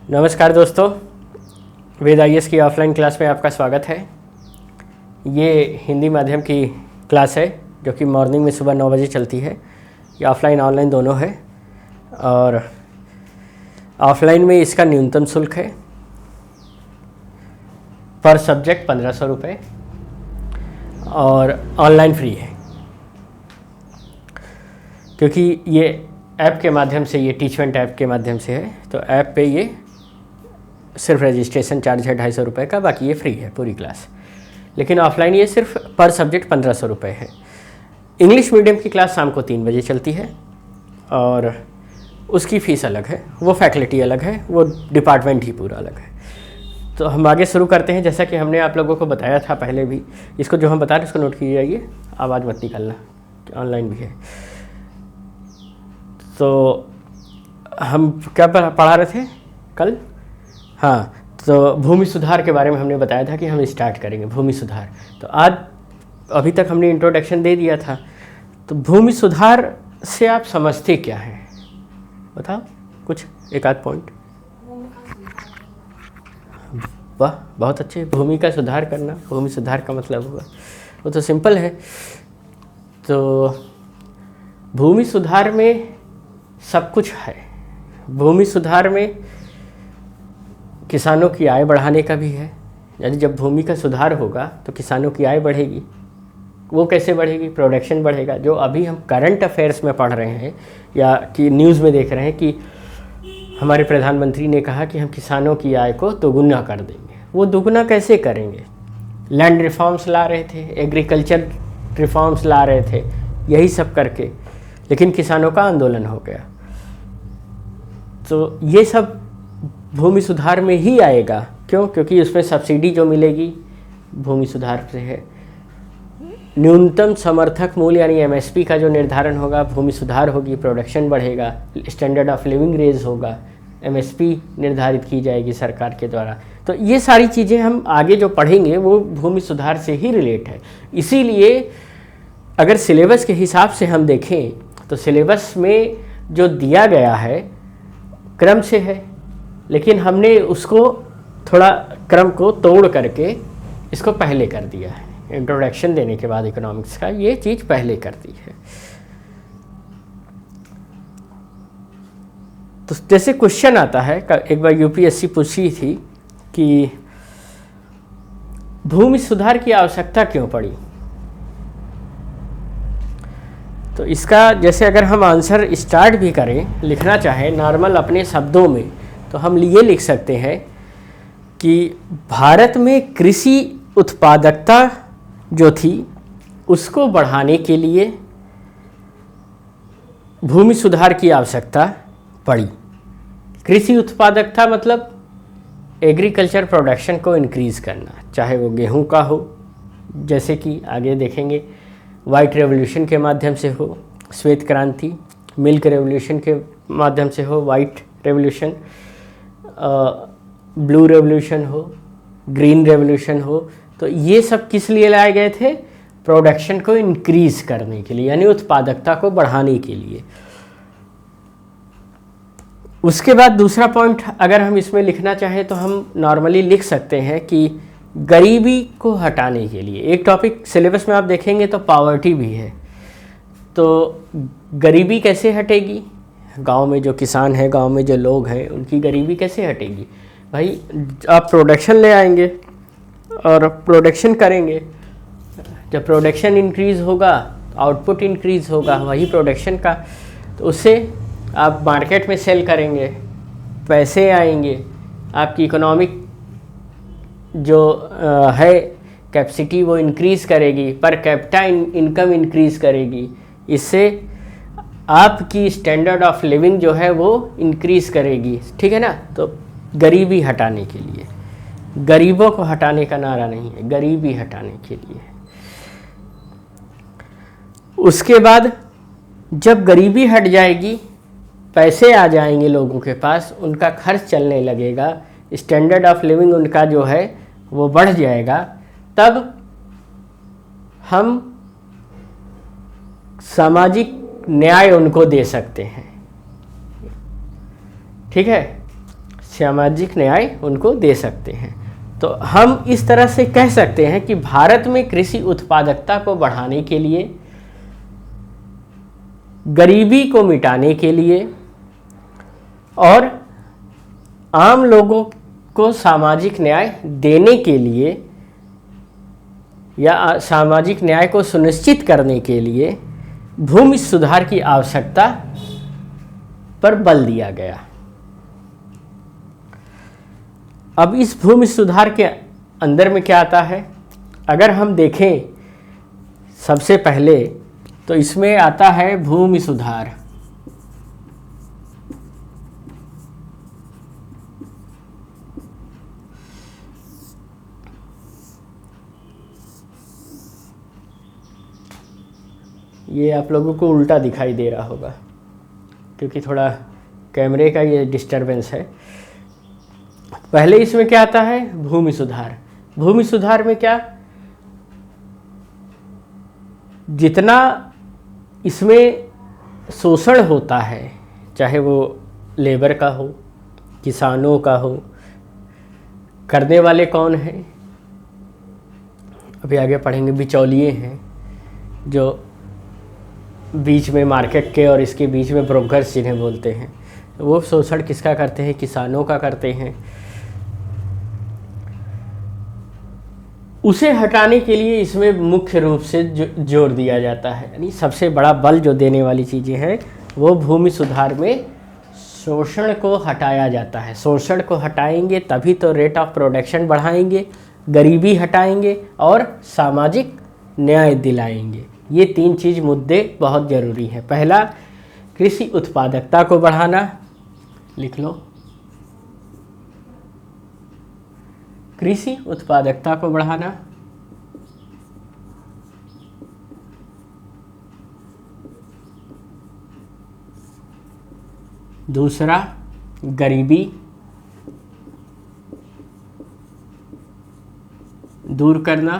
नमस्कार दोस्तों, वेद आईएएस की ऑफलाइन क्लास में आपका स्वागत है। ये हिंदी माध्यम की क्लास है जो कि मॉर्निंग में सुबह 9 बजे चलती है। ये ऑफलाइन ऑनलाइन दोनों है और ऑफलाइन में इसका न्यूनतम शुल्क है पर सब्जेक्ट 1500 रुपये और ऑनलाइन फ्री है, क्योंकि ये ऐप के माध्यम से, ये टीचमेंट ऐप के माध्यम से है। तो ऐप पे ये सिर्फ रजिस्ट्रेशन चार्ज है 250 रुपये का, बाकी ये फ्री है पूरी क्लास। लेकिन ऑफलाइन ये सिर्फ पर सब्जेक्ट 1500 रुपये है। इंग्लिश मीडियम की क्लास शाम को 3 बजे चलती है और उसकी फ़ीस अलग है, वो फैकल्टी अलग है, वो डिपार्टमेंट ही पूरा अलग है। तो हम आगे शुरू करते हैं। जैसा कि हमने आप लोगों को बताया था पहले भी, इसको जो हम बता रहे हैं इसको नोट कीजिए जाइए, आवाज़ मत निकालना, ऑनलाइन भी है। तो हम क्या पढ़ा रहे थे कल? हाँ, तो भूमि सुधार के बारे में हमने बताया था कि हम स्टार्ट करेंगे भूमि सुधार। तो आज अभी तक हमने इंट्रोडक्शन दे दिया था। तो भूमि सुधार से आप समझते क्या हैं, बताओ कुछ एक आध पॉइंट। वाह, बहुत अच्छे। भूमि का सुधार करना, भूमि सुधार का मतलब हुआ, वो तो सिंपल है। तो भूमि सुधार में सब कुछ है। भूमि सुधार में किसानों की आय बढ़ाने का भी है। यानी जब भूमि का सुधार होगा तो किसानों की आय बढ़ेगी। वो कैसे बढ़ेगी? प्रोडक्शन बढ़ेगा। जो अभी हम करंट अफेयर्स में पढ़ रहे हैं या कि न्यूज़ में देख रहे हैं कि हमारे प्रधानमंत्री ने कहा कि हम किसानों की आय को दोगुना कर देंगे। वो दोगुना कैसे करेंगे? लैंड रिफॉर्म्स ला रहे थे, एग्रीकल्चर रिफॉर्म्स ला रहे थे, यही सब करके, लेकिन किसानों का आंदोलन हो गया। तो ये सब भूमि सुधार में ही आएगा। क्यों? क्योंकि उसमें सब्सिडी जो मिलेगी भूमि सुधार से है। न्यूनतम समर्थक मूल्य यानी एमएसपी का जो निर्धारण होगा, भूमि सुधार होगी, प्रोडक्शन बढ़ेगा, स्टैंडर्ड ऑफ लिविंग रेज होगा, एमएसपी निर्धारित की जाएगी सरकार के द्वारा। तो ये सारी चीज़ें हम आगे जो पढ़ेंगे वो भूमि सुधार से ही रिलेट है। इसीलिए अगर सिलेबस के हिसाब से हम देखें तो सिलेबस में जो दिया गया है क्रम से है, लेकिन हमने उसको थोड़ा क्रम को तोड़ करके इसको पहले कर दिया है। इंट्रोडक्शन देने के बाद इकोनॉमिक्स का ये चीज़ पहले कर दी है। तो जैसे क्वेश्चन आता है, एक बार यूपीएससी पूछी थी कि भूमि सुधार की आवश्यकता क्यों पड़ी। तो इसका जैसे अगर हम आंसर स्टार्ट भी करें, लिखना चाहें नॉर्मल अपने शब्दों में, तो हम ये लिख सकते हैं कि भारत में कृषि उत्पादकता जो थी उसको बढ़ाने के लिए भूमि सुधार की आवश्यकता पड़ी। कृषि उत्पादकता मतलब एग्रीकल्चर प्रोडक्शन को इंक्रीज़ करना, चाहे वो गेहूं का हो, जैसे कि आगे देखेंगे वाइट रेवोल्यूशन के माध्यम से हो, श्वेत क्रांति, मिल्क रेवोल्यूशन के माध्यम से हो, वाइट रेवोल्यूशन, ब्लू रेवोल्यूशन हो, ग्रीन रेवोल्यूशन हो। तो ये सब किस लिए लाए गए थे? प्रोडक्शन को इंक्रीज करने के लिए, यानी उत्पादकता को बढ़ाने के लिए। उसके बाद दूसरा पॉइंट अगर हम इसमें लिखना चाहें तो हम नॉर्मली लिख सकते हैं कि गरीबी को हटाने के लिए। एक टॉपिक सिलेबस में आप देखेंगे तो पॉवर्टी भी है। तो गरीबी कैसे हटेगी? गांव में जो किसान हैं, गांव में जो लोग हैं, उनकी गरीबी कैसे हटेगी? भाई आप प्रोडक्शन ले आएंगे और प्रोडक्शन करेंगे। जब प्रोडक्शन इंक्रीज़ होगा आउटपुट इंक्रीज़ होगा, वही प्रोडक्शन का, तो उससे आप मार्केट में सेल करेंगे, पैसे आएंगे, आपकी इकोनॉमिक जो है कैपेसिटी वो इंक्रीज़ करेगी, पर कैपिटा इनकम इंक्रीज़ करेगी। इससे आपकी स्टैंडर्ड ऑफ लिविंग जो है वो इंक्रीज़ करेगी। ठीक है ना? तो गरीबी हटाने के लिए, गरीबों को हटाने का नारा नहीं है, गरीबी हटाने के लिए। उसके बाद जब गरीबी हट जाएगी, पैसे आ जाएंगे लोगों के पास, उनका खर्च चलने लगेगा, स्टैंडर्ड ऑफ लिविंग उनका जो है वो बढ़ जाएगा, तब हम सामाजिक न्याय उनको दे सकते हैं। ठीक है? सामाजिक न्याय उनको दे सकते हैं। तो हम इस तरह से कह सकते हैं कि भारत में कृषि उत्पादकता को बढ़ाने के लिए, गरीबी को मिटाने के लिए और आम लोगों को सामाजिक न्याय देने के लिए या सामाजिक न्याय को सुनिश्चित करने के लिए भूमि सुधार की आवश्यकता पर बल दिया गया। अब इस भूमि सुधार के अंदर में क्या आता है, अगर हम देखें सबसे पहले तो इसमें आता है भूमि सुधार। ये आप लोगों को उल्टा दिखाई दे रहा होगा क्योंकि थोड़ा कैमरे का ये डिस्टरबेंस है। पहले इसमें क्या आता है, भूमि सुधार। भूमि सुधार में क्या, जितना इसमें शोषण होता है, चाहे वो लेबर का हो, किसानों का हो, करने वाले कौन हैं, अभी आगे पढ़ेंगे, बिचौलिए हैं जो बीच में मार्केट के और इसके बीच में ब्रोकर्स जिन्हें बोलते हैं, वो शोषण किसका करते हैं, किसानों का करते हैं। उसे हटाने के लिए इसमें मुख्य रूप से जोर दिया जाता है, यानी सबसे बड़ा बल जो देने वाली चीज़ें हैं वो भूमि सुधार में शोषण को हटाया जाता है। शोषण को हटाएंगे तभी तो रेट ऑफ प्रोडक्शन बढ़ाएंगे, गरीबी हटाएंगे और सामाजिक न्याय दिलाएंगे। ये तीन चीज़ मुद्दे बहुत ज़रूरी हैं। पहला, कृषि उत्पादकता को बढ़ाना, लिख लो, कृषि उत्पादकता को बढ़ाना। दूसरा, गरीबी दूर करना।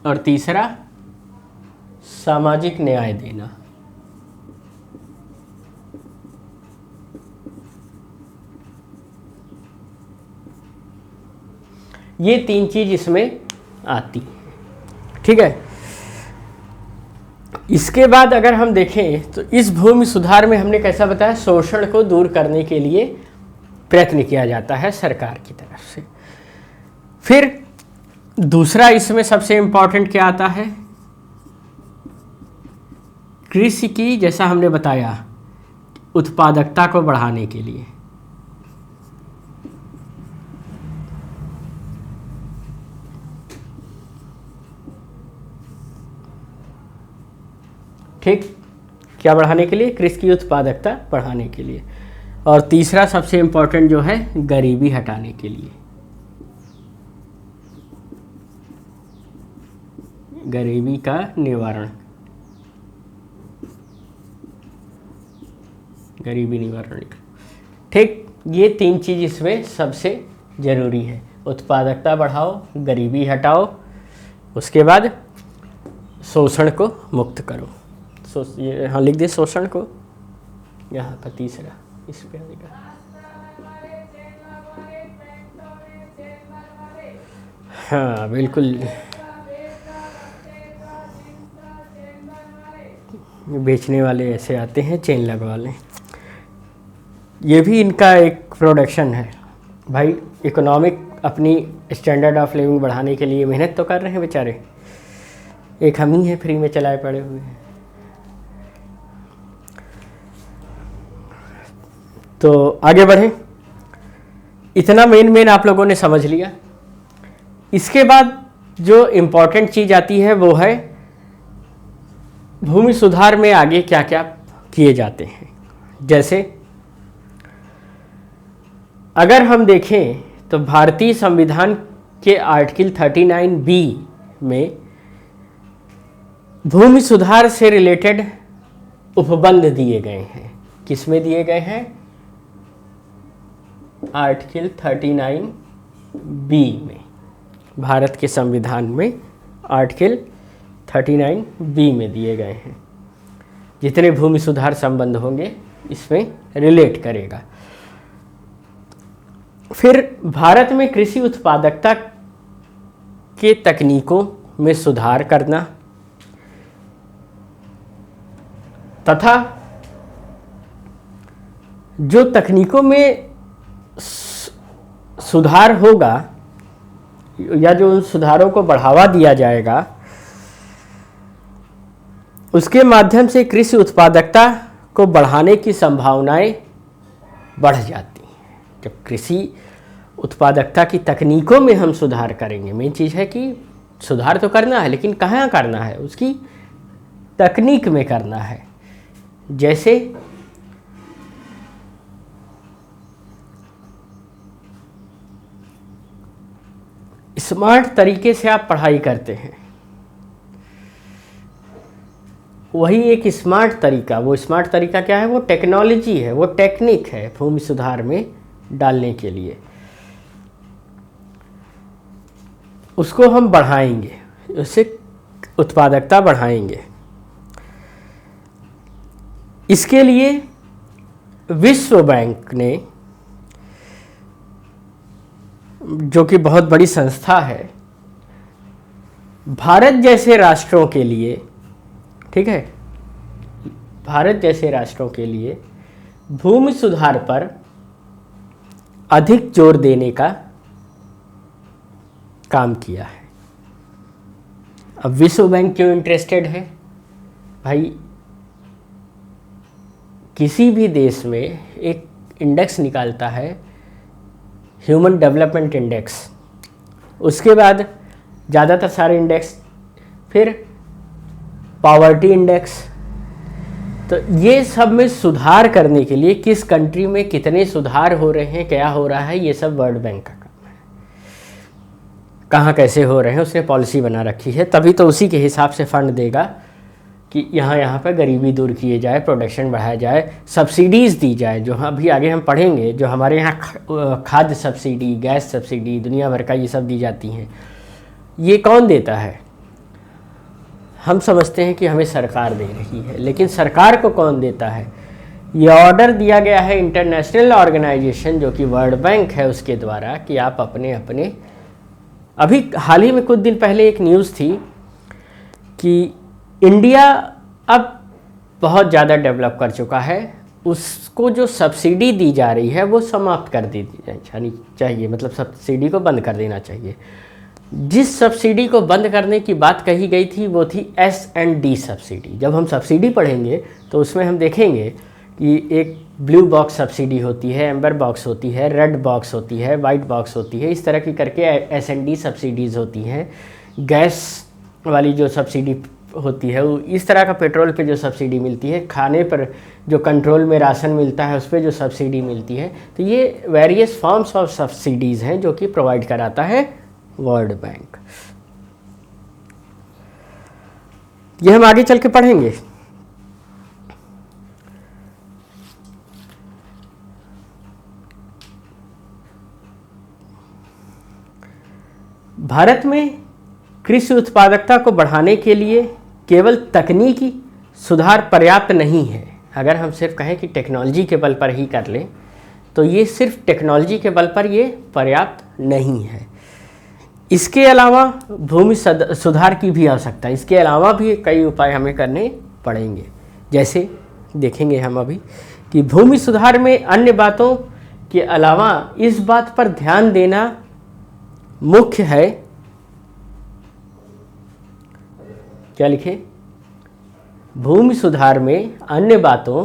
और तीसरा, सामाजिक न्याय देना। ये तीन चीज इसमें आती है, ठीक है। इसके बाद अगर हम देखें तो इस भूमि सुधार में हमने कैसा बताया, शोषण को दूर करने के लिए प्रयत्न किया जाता है सरकार की तरफ से। फिर दूसरा इसमें सबसे इम्पोर्टेंट क्या आता है, कृषि की, जैसा हमने बताया, उत्पादकता को बढ़ाने के लिए। ठीक, क्या बढ़ाने के लिए, कृषि की उत्पादकता बढ़ाने के लिए। और तीसरा सबसे इम्पोर्टेंट जो है, गरीबी हटाने के लिए, गरीबी का निवारण, गरीबी निवारण। ठीक, ये तीन चीज़ इसमें सबसे ज़रूरी है। उत्पादकता बढ़ाओ, गरीबी हटाओ, उसके बाद शोषण को मुक्त करो। ये यहाँ लिख दे शोषण को, यहाँ पर तीसरा इस पे आएगा। हाँ बिल्कुल, बेचने वाले ऐसे आते हैं चेन लगवा लें, ये भी इनका एक प्रोडक्शन है भाई। इकोनॉमिक अपनी स्टैंडर्ड ऑफ लिविंग बढ़ाने के लिए मेहनत तो कर रहे हैं बेचारे, एक हम ही हैं फ्री में चलाए पड़े हुए हैं। तो आगे बढ़ें, इतना मेन आप लोगों ने समझ लिया। इसके बाद जो इम्पोर्टेंट चीज़ आती है वो है भूमि सुधार में आगे क्या क्या किए जाते हैं। जैसे अगर हम देखें तो भारतीय संविधान के आर्टिकल 39B में भूमि सुधार से रिलेटेड उपबंध दिए गए हैं। किस में दिए गए हैं, आर्टिकल 39B में, भारत के संविधान में आर्टिकल 39B में दिए गए हैं। जितने भूमि सुधार संबंध होंगे इसमें रिलेट करेगा। फिर भारत में कृषि उत्पादकता के तकनीकों में सुधार करना तथा जो तकनीकों में सुधार होगा या जो उन सुधारों को बढ़ावा दिया जाएगा उसके माध्यम से कृषि उत्पादकता को बढ़ाने की संभावनाएं बढ़ जाती हैं। जब कृषि उत्पादकता की तकनीकों में हम सुधार करेंगे, मेन चीज़ है कि सुधार तो करना है, लेकिन कहाँ करना है, उसकी तकनीक में करना है। जैसे स्मार्ट तरीके से आप पढ़ाई करते हैं, वही एक स्मार्ट तरीका, वो स्मार्ट तरीका क्या है, वो टेक्नोलॉजी है, वो टेक्निक है भूमि सुधार में डालने के लिए। उसको हम बढ़ाएंगे, उससे उत्पादकता बढ़ाएंगे। इसके लिए विश्व बैंक ने, जो कि बहुत बड़ी संस्था है, भारत जैसे राष्ट्रों के लिए, ठीक है, भारत जैसे राष्ट्रों के लिए भूमि सुधार पर अधिक जोर देने का काम किया है। अब विश्व बैंक क्यों इंटरेस्टेड है भाई? किसी भी देश में एक इंडेक्स निकालता है, ह्यूमन डेवलपमेंट इंडेक्स, उसके बाद ज़्यादातर सारे इंडेक्स, फिर पॉवर्टी इंडेक्स। तो ये सब में सुधार करने के लिए किस कंट्री में कितने सुधार हो रहे हैं, क्या हो रहा है, ये सब वर्ल्ड बैंक का काम है। कहाँ कैसे हो रहे हैं उसने पॉलिसी बना रखी है, तभी तो उसी के हिसाब से फंड देगा कि यहाँ पर गरीबी दूर किए जाए, प्रोडक्शन बढ़ाया जाए, सब्सिडीज़ दी जाए, जो अभी आगे हम पढ़ेंगे, जो हमारे यहाँ खाद्य सब्सिडी, गैस सब्सिडी, दुनिया भर का ये सब दी जाती हैं। ये कौन देता है? हम समझते हैं कि हमें सरकार दे रही है, लेकिन सरकार को कौन देता है? ये ऑर्डर दिया गया है इंटरनेशनल ऑर्गेनाइजेशन जो कि वर्ल्ड बैंक है, उसके द्वारा, कि आप अपने अपने, अभी हाल ही में कुछ दिन पहले एक न्यूज़ थी कि इंडिया अब बहुत ज़्यादा डेवलप कर चुका है, उसको जो सब्सिडी दी जा रही है वो समाप्त कर दी जानी चाहिए, मतलब सब्सिडी को बंद कर देना चाहिए। जिस सब्सिडी को बंद करने की बात कही गई थी वो थी S&D सब्सिडी। जब हम सब्सिडी पढ़ेंगे तो उसमें हम देखेंगे कि एक ब्लू बॉक्स सब्सिडी होती है, एम्बर बॉक्स होती है, रेड बॉक्स होती है, वाइट बॉक्स होती है, इस तरह की करके S&D सब्सिडीज़ होती हैं। गैस वाली जो सब्सिडी होती है, वो इस तरह का पेट्रोल पे जो सब्सिडी मिलती है, खाने पर जो कंट्रोल में राशन मिलता है उस पर जो सब्सिडी मिलती है। तो ये वेरियस फॉर्म्स ऑफ सब्सिडीज़ हैं जो कि प्रोवाइड कराता है वर्ल्ड बैंक। ये हम आगे चल के पढ़ेंगे। भारत में कृषि उत्पादकता को बढ़ाने के लिए केवल तकनीकी सुधार पर्याप्त नहीं है। अगर हम सिर्फ कहें कि टेक्नोलॉजी के बल पर ही कर लें तो ये सिर्फ टेक्नोलॉजी के बल पर ये पर्याप्त नहीं है। इसके अलावा भूमि सुधार की भी आवश्यकता है। इसके अलावा भी कई उपाय हमें करने पड़ेंगे। जैसे देखेंगे हम अभी कि भूमि सुधार में अन्य बातों के अलावा इस बात पर ध्यान देना मुख्य है, क्या लिखे? भूमि सुधार में अन्य बातों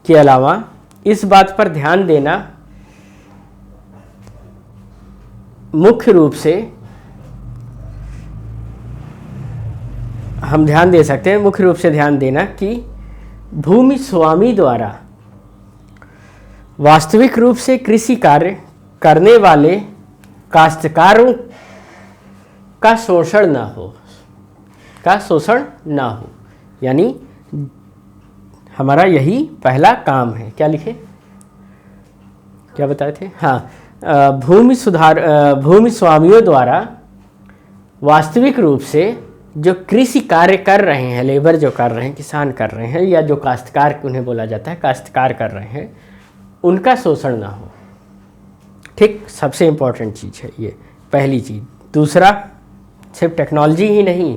के अलावा इस बात पर ध्यान देना मुख्य रूप से हम ध्यान दे सकते हैं, मुख्य रूप से ध्यान देना कि भूमि स्वामी द्वारा वास्तविक रूप से कृषि कार्य करने वाले काश्तकारों का शोषण ना हो, यानी हमारा यही पहला काम है। क्या लिखे, क्या बताए थे? हाँ, भूमि स्वामियों द्वारा वास्तविक रूप से जो कृषि कार्य कर रहे हैं, लेबर जो कर रहे हैं, किसान कर रहे हैं, या जो काश्तकार उन्हें बोला जाता है, काश्तकार कर रहे हैं, उनका शोषण ना हो। ठीक, सबसे इम्पोर्टेंट चीज़ है ये, पहली चीज़। दूसरा, सिर्फ टेक्नोलॉजी ही नहीं,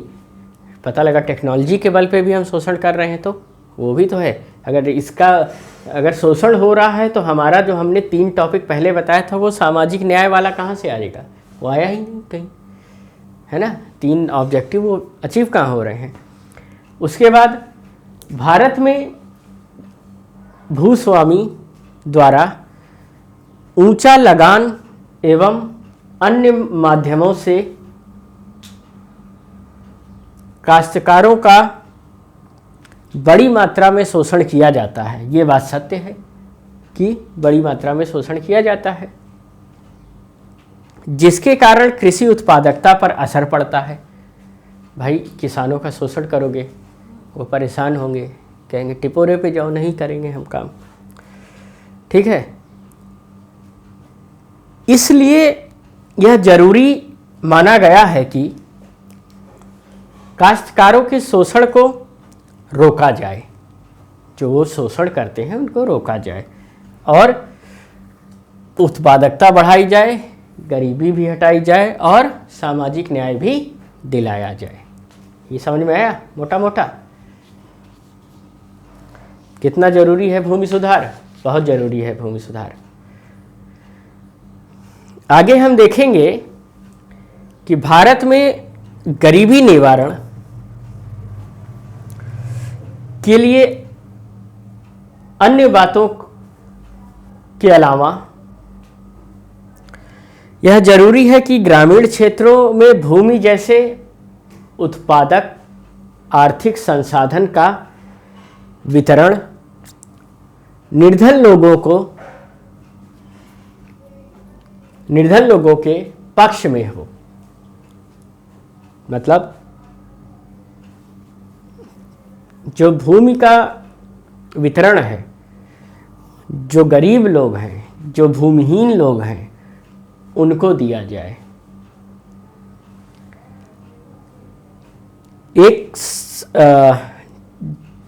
पता लगा टेक्नोलॉजी के बल पे भी हम शोषण कर रहे हैं, तो वो भी तो है। अगर शोषण हो रहा है तो हमारा जो हमने 3 टॉपिक पहले बताया था वो सामाजिक न्याय वाला कहाँ से आएगा? वो आया ही नहीं कहीं, है ना। 3 ऑब्जेक्टिव वो अचीव कहाँ हो रहे हैं। उसके बाद भारत में भूस्वामी द्वारा ऊंचा लगान एवं अन्य माध्यमों से काश्तकारों का बड़ी मात्रा में शोषण किया जाता है। ये बात सत्य है कि बड़ी मात्रा में शोषण किया जाता है, जिसके कारण कृषि उत्पादकता पर असर पड़ता है। भाई किसानों का शोषण करोगे, वो परेशान होंगे, कहेंगे टिपोरे पे जाओ, नहीं करेंगे हम काम, ठीक है। इसलिए यह जरूरी माना गया है कि काश्तकारों के शोषण को रोका जाए, जो वो शोषण करते हैं उनको रोका जाए और उत्पादकता बढ़ाई जाए, गरीबी भी हटाई जाए और सामाजिक न्याय भी दिलाया जाए। ये समझ में आया मोटा मोटा? कितना जरूरी है भूमि सुधार? बहुत जरूरी है भूमि सुधार। आगे हम देखेंगे कि भारत में गरीबी निवारण के लिए अन्य बातों के अलावा यह जरूरी है कि ग्रामीण क्षेत्रों में भूमि जैसे उत्पादक आर्थिक संसाधन का वितरण निर्धन लोगों के पक्ष में हो। मतलब जो भूमि का वितरण है, जो गरीब लोग हैं, जो भूमिहीन लोग हैं, उनको दिया जाए। एक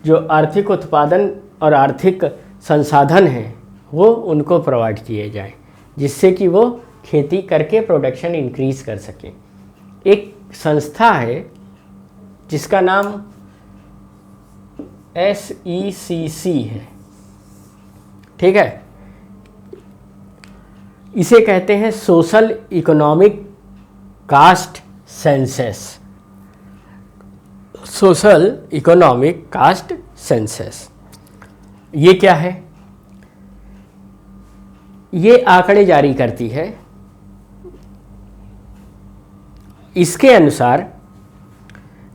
जो आर्थिक उत्पादन और आर्थिक संसाधन हैं वो उनको प्रोवाइड किए जाएं, जिससे कि वो खेती करके प्रोडक्शन इंक्रीज कर सकें। एक संस्था है जिसका नाम SECC है, ठीक है। इसे कहते हैं social economic caste census. Social economic caste census ये क्या है? ये आंकड़े जारी करती है। इसके अनुसार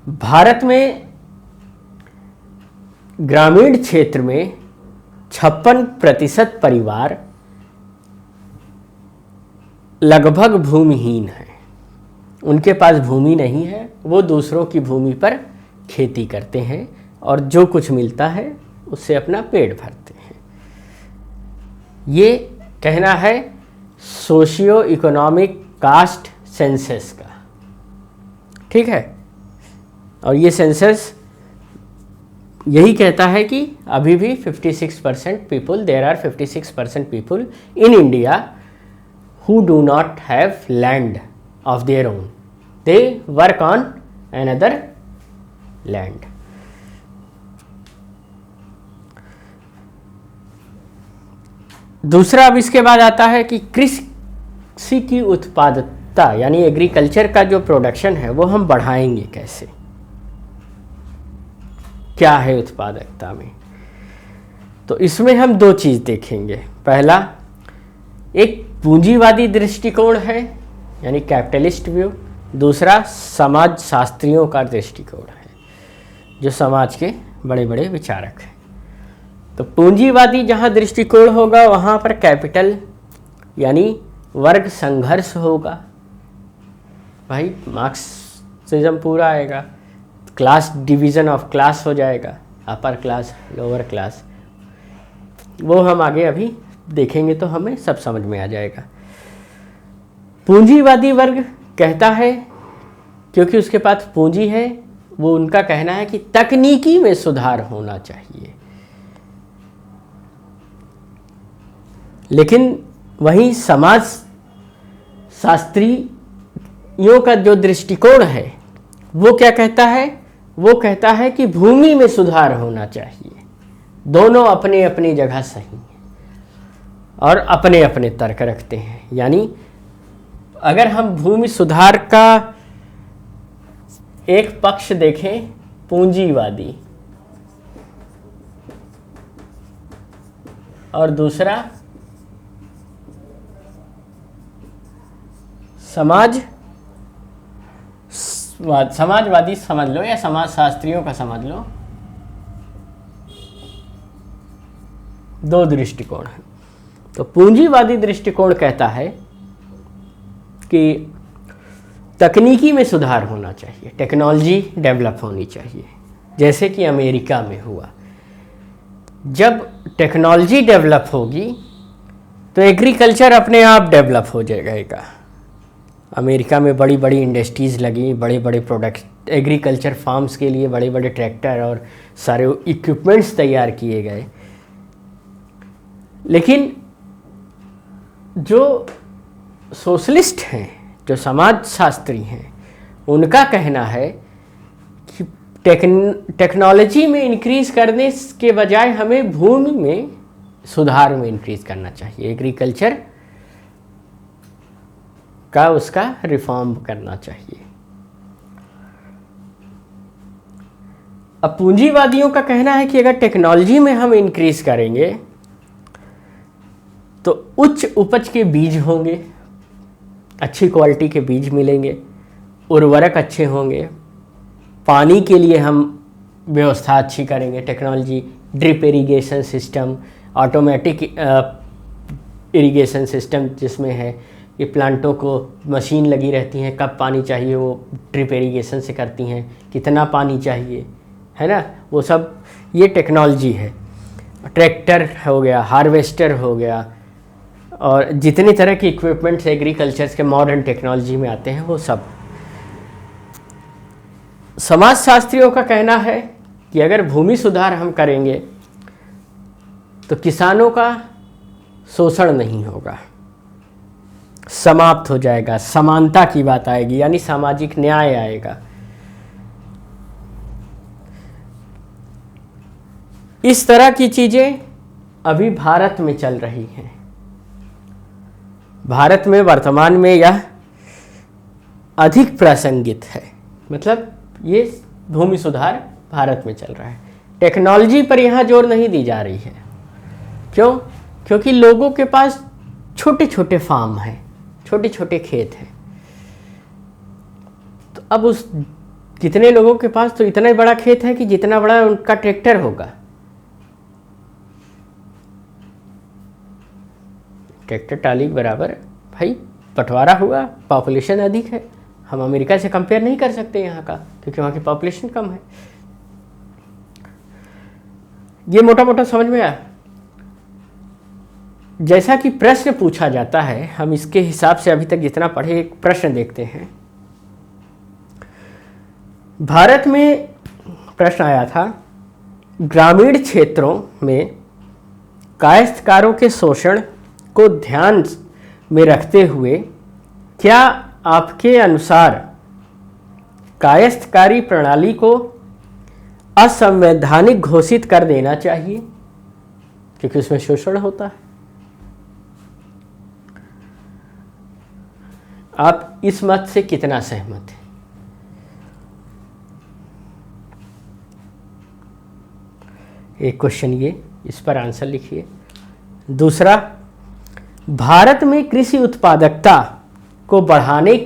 भारत में ग्रामीण क्षेत्र में 56% परिवार लगभग भूमिहीन हैं। उनके पास भूमि नहीं है, वो दूसरों की भूमि पर खेती करते हैं और जो कुछ मिलता है उससे अपना पेट भरते हैं। ये कहना है सोशियो इकोनॉमिक कास्ट सेंसस का, ठीक है। और ये सेंसस यही कहता है कि अभी भी 56% people, there are 56% people in India who do not have land of their own, they work on another land. दूसरा अब इसके बाद आता है कि कृषि की उत्पादकता यानी एग्रीकल्चर का जो प्रोडक्शन है वो हम बढ़ाएंगे कैसे? क्या है उत्पादकता में? तो इसमें हम 2 चीज़ देखेंगे। पहला, एक पूंजीवादी दृष्टिकोण है यानी कैपिटलिस्ट व्यू। दूसरा समाज शास्त्रियों का दृष्टिकोण है, जो समाज के बड़े बड़े विचारक हैं। तो पूंजीवादी जहाँ दृष्टिकोण होगा वहाँ पर कैपिटल यानी वर्ग संघर्ष होगा। भाई मार्क्सिज्म पूरा आएगा, क्लास डिवीज़न ऑफ क्लास हो जाएगा, अपर क्लास लोअर क्लास। वो हम आगे अभी देखेंगे तो हमें सब समझ में आ जाएगा। पूंजीवादी वर्ग कहता है, क्योंकि उसके पास पूंजी है, वो उनका कहना है कि तकनीकी में सुधार होना चाहिए। लेकिन वहीं समाज शास्त्रियों का जो दृष्टिकोण है वो क्या कहता है? वो कहता है कि भूमि में सुधार होना चाहिए। दोनों अपने अपनी जगह सही हैं और अपने अपने तर्क रखते हैं। यानी अगर हम भूमि सुधार का एक पक्ष देखें, पूंजीवादी, और दूसरा समाजवादी समझ लो या समाजशास्त्रियों का समझ लो, दो दृष्टिकोण हैं। तो पूंजीवादी दृष्टिकोण कहता है कि तकनीकी में सुधार होना चाहिए, टेक्नोलॉजी डेवलप होनी चाहिए, जैसे कि अमेरिका में हुआ। जब टेक्नोलॉजी डेवलप होगी तो एग्रीकल्चर अपने आप डेवलप हो जाएगा। अमेरिका में बड़ी बड़ी इंडस्ट्रीज़ लगी, बड़े बड़े प्रोडक्ट एग्रीकल्चर फार्म्स के लिए बड़े बड़े ट्रैक्टर और सारे इक्विपमेंट्स तैयार किए गए। लेकिन जो सोशलिस्ट हैं, जो समाजशास्त्री हैं, उनका कहना है कि टेक्नोलॉजी में इंक्रीज करने के बजाय हमें भूमि में सुधार में इंक्रीज करना चाहिए, एग्रीकल्चर का उसका रिफॉर्म करना चाहिए। अब पूंजीवादियों का कहना है कि अगर टेक्नोलॉजी में हम इंक्रीज करेंगे तो उच्च उपज के बीज होंगे, अच्छी क्वालिटी के बीज मिलेंगे, उर्वरक अच्छे होंगे, पानी के लिए हम व्यवस्था अच्छी करेंगे, technology, drip irrigation system, automatic irrigation system जिसमें है कि प्लांटों को मशीन लगी रहती हैं, कब पानी चाहिए वो ड्रिप इरिगेशन से करती हैं, कितना पानी चाहिए, है ना, वो सब ये टेक्नोलॉजी है। ट्रैक्टर हो गया, हार्वेस्टर हो गया, और जितनी तरह के इक्विपमेंट्स एग्रीकल्चर्स के मॉडर्न टेक्नोलॉजी में आते हैं वो सब। समाजशास्त्रियों का कहना है कि अगर भूमि सुधार हम करेंगे तो किसानों का शोषण नहीं होगा, समाप्त हो जाएगा, समानता की बात आएगी, यानी सामाजिक न्याय आएगा। इस तरह की चीज़ें अभी भारत में चल रही हैं। भारत में वर्तमान में यह अधिक प्रासंगिक है, मतलब ये भूमि सुधार भारत में चल रहा है। टेक्नोलॉजी पर यहाँ जोर नहीं दी जा रही है। क्यों? क्योंकि लोगों के पास छोटे छोटे फार्म हैं, छोटे छोटे खेत हैं। तो अब उस कितने लोगों के पास तो इतना बड़ा खेत है कि जितना बड़ा उनका ट्रैक्टर होगा। ट्रैक्टर टाली के बराबर भाई बंटवारा हुआ, पॉपुलेशन अधिक है। हम अमेरिका से कंपेयर नहीं कर सकते यहाँ का, क्योंकि वहाँ की पॉपुलेशन कम है। ये मोटा मोटा समझ में आया। जैसा कि प्रश्न पूछा जाता है, हम इसके हिसाब से अभी तक जितना पढ़े एक प्रश्न देखते हैं। भारत में प्रश्न आया था, ग्रामीण क्षेत्रों में काश्तकारों के शोषण को ध्यान में रखते हुए क्या आपके अनुसार काश्तकारी प्रणाली को असंवैधानिक घोषित कर देना चाहिए, क्योंकि उसमें शोषण होता है। आप इस मत से कितना सहमत हैं? एक क्वेश्चन ये, इस पर आंसर लिखिए। दूसरा, भारत में कृषि उत्पादकता को बढ़ाने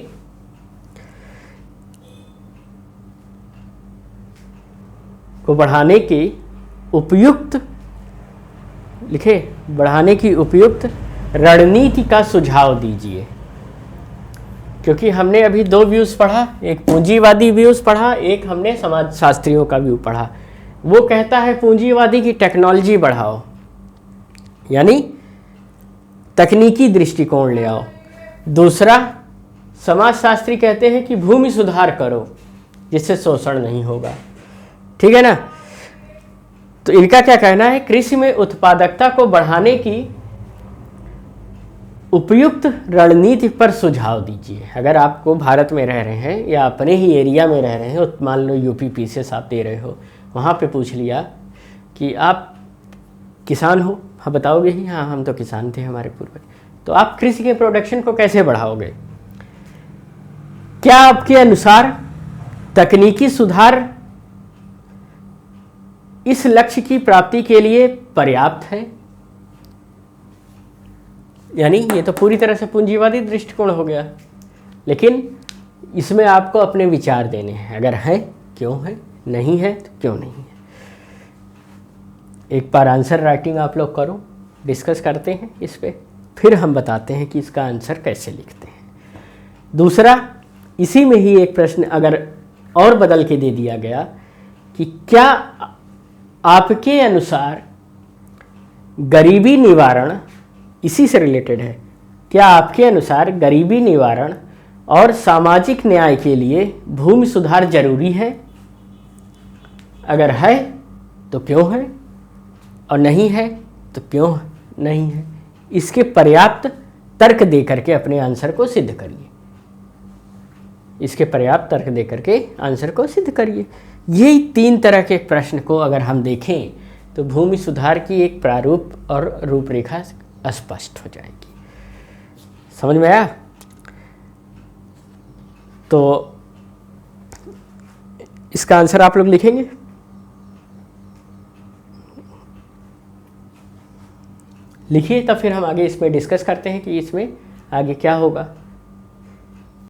की उपयुक्त लिखे, बढ़ाने की उपयुक्त रणनीति का सुझाव दीजिए। क्योंकि हमने अभी दो व्यूज़ पढ़ा, एक पूंजीवादी व्यूज़ पढ़ा, एक हमने समाजशास्त्रियों का व्यू पढ़ा। वो कहता है पूंजीवादी की टेक्नोलॉजी बढ़ाओ, यानी तकनीकी दृष्टिकोण ले आओ। दूसरा, समाजशास्त्री कहते हैं कि भूमि सुधार करो जिससे शोषण नहीं होगा। ठीक है ना? तो इनका क्या कहना है, कृषि में उत्पादकता को बढ़ाने की उपयुक्त रणनीति पर सुझाव दीजिए। अगर आपको भारत में रह रहे हैं या अपने ही एरिया में रह रहे हैं, मान लो यूपी पीसीएस आप दे रहे हो, वहाँ पे पूछ लिया कि आप किसान हो, हाँ बताओगे ही, हाँ हम तो किसान थे हमारे पूर्वज, तो आप कृषि के प्रोडक्शन को कैसे बढ़ाओगे? क्या आपके अनुसार तकनीकी सुधार इस लक्ष्य की प्राप्ति के लिए पर्याप्त है? यानी ये तो पूरी तरह से पूंजीवादी दृष्टिकोण हो गया, लेकिन इसमें आपको अपने विचार देने हैं। अगर है क्यों है, नहीं है तो क्यों नहीं है। एक बार आंसर राइटिंग आप लोग करो, डिस्कस करते हैं इस पे, फिर हम बताते हैं कि इसका आंसर कैसे लिखते हैं। दूसरा, इसी में ही एक प्रश्न अगर और बदल के दे दिया गया कि क्या आपके अनुसार गरीबी निवारण, इसी से रिलेटेड है, क्या आपके अनुसार गरीबी निवारण और सामाजिक न्याय के लिए भूमि सुधार जरूरी है? अगर है तो क्यों है, और नहीं है तो क्यों नहीं है। इसके पर्याप्त तर्क दे करके अपने आंसर को सिद्ध करिए। इसके पर्याप्त तर्क दे करके आंसर को सिद्ध करिए। यही 3 तरह के प्रश्न को अगर हम देखें तो भूमि सुधार की एक प्रारूप और रूपरेखा स्पष्ट हो जाएगी। समझ में आया? तो इसका आंसर आप लोग लिखेंगे? लिखिए, तब फिर हम आगे इसमें डिस्कस करते हैं कि इसमें आगे क्या होगा।